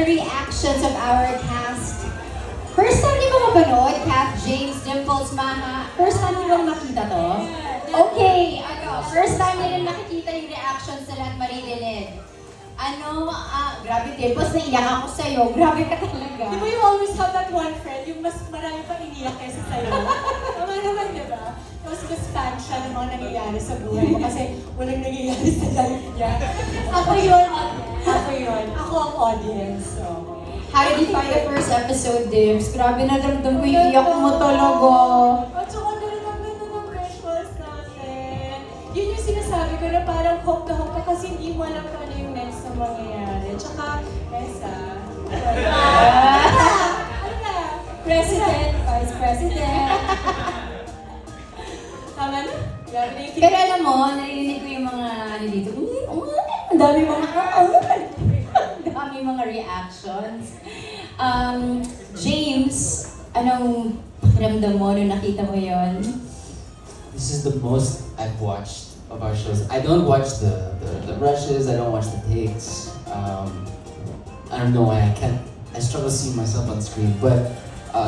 the reactions of our cast. First time niyo ba mapanood? Kath, James, Dimples, Maha? First time niyo bang makita to? Okay, first time niyo rin nakikita yung reactions nila at maririnig. Grabe Dimples, naiyak ako sa'yo. Grabe ka talaga. Di ba you always have that one friend, yung mas marami pang iniyak kaysa sa'yo? Tama naman, di ba? Tapos mas fan siya ng mga nangyayari sa buhay mo kasi walang nangyayari sa life niya. Ako yun. Ako ang audience. So. How did you find the first episode, Dims? Grabe na damdam ko yung iyak mo talaga. At saka ganun ang ganda ng visuals natin. Yun yung sinasabi ko na parang hope na hope ka kasi hindi mo alam kung ano yung next na mangyayari. Tsaka, Esa. Ano na? President, Vice President. Tama na? Grabe na yung Pero alam mo, narinig ko yung mga dito. Ang dami mga reactions. James, anong pakiramdam mo nung nakita mo yon? This is the most I've watched of our shows. I don't watch the rushes, I don't watch the takes. I don't know why I struggle seeing myself on screen, but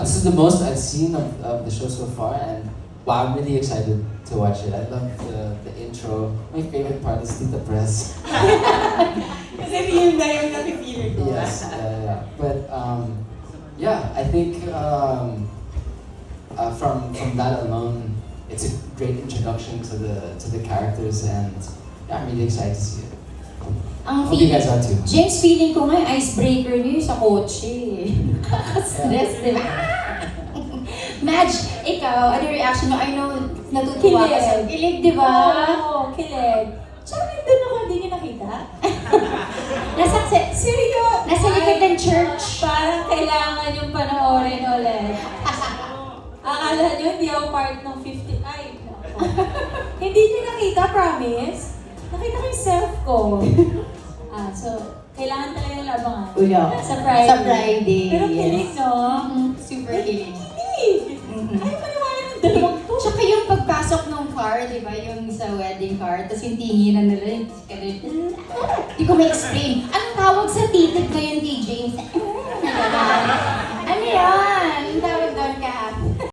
this is the most I've seen of the show so far, and wow, I'm really excited to watch it. I love the intro. My favorite part is Tita Press. Kasi real na yung napipili ko. Yes, but yeah, I think from that alone, it's a great introduction to the characters, and yeah, I'm really excited to see it. Hope you guys are too. James, feeling ko nga icebreaker niyo yung sa kotse. Stress, di ba? Madge, ikaw, ano yung reaction mo? I know, natutuwa ka sa kilig, di ba? Oo, kilig. Tsaka nandun ako, hindi niyo nakita? Nasa likod ng church. Parang kailangan yung panoorin ulit. Akala niyo, hindi ako part ng 50. Ay, no. Hindi niyo nakita, promise? Nakita ko yung self ko. So, kailangan talaga yung labangan. Sa Friday. Sa Friday. Pero kilig, no? Super kilig. Ay, maniwala ng dalawang to. Tsaka yung pagpasok ng car, di ba? Yung sa wedding car, tapos yung tinginan nila, hindi ko ma-explain. Anong tawag sa titig na yun kay James? Ano yan?